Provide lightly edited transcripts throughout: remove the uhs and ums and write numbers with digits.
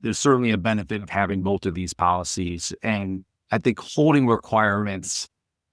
there's certainly a benefit of having both of these policies. And I think holding requirements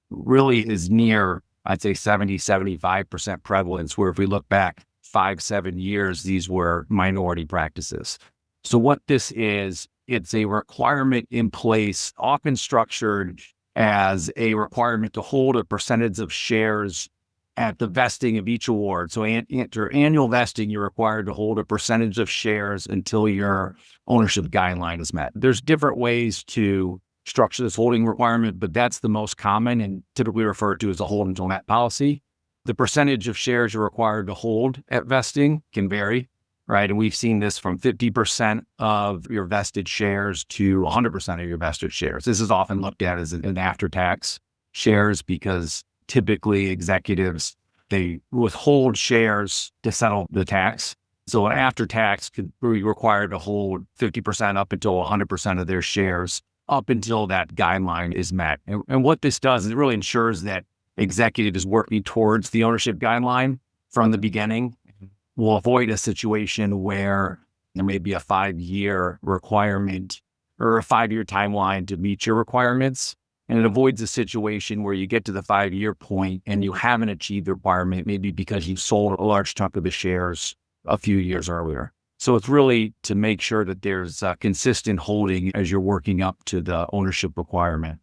really is near, I'd say 75% prevalence, where if we look back 5-7 years, these were minority practices. So what this is, it's a requirement in place, often structured as a requirement to hold a percentage of shares at the vesting of each award. So after annual vesting, you're required to hold a percentage of shares until your ownership guideline is met. There's different ways to structure this holding requirement, but that's the most common and typically referred to as a hold until met policy. The percentage of shares you're required to hold at vesting can vary, right? And we've seen this from 50% of your vested shares to 100% of your vested shares. This is often looked at as an after-tax shares because typically executives, they withhold shares to settle the tax. So an after-tax could be required to hold 50% up until 100% of their shares up until that guideline is met. And what this does is it really ensures that executive is working towards the ownership guideline from the beginning. We'll avoid a situation where there may be a 5-year requirement or a 5-year timeline to meet your requirements. And it avoids a situation where you get to the 5-year point and you haven't achieved the requirement, maybe because you sold a large chunk of the shares a few years earlier. So it's really to make sure that there's consistent holding as you're working up to the ownership requirement.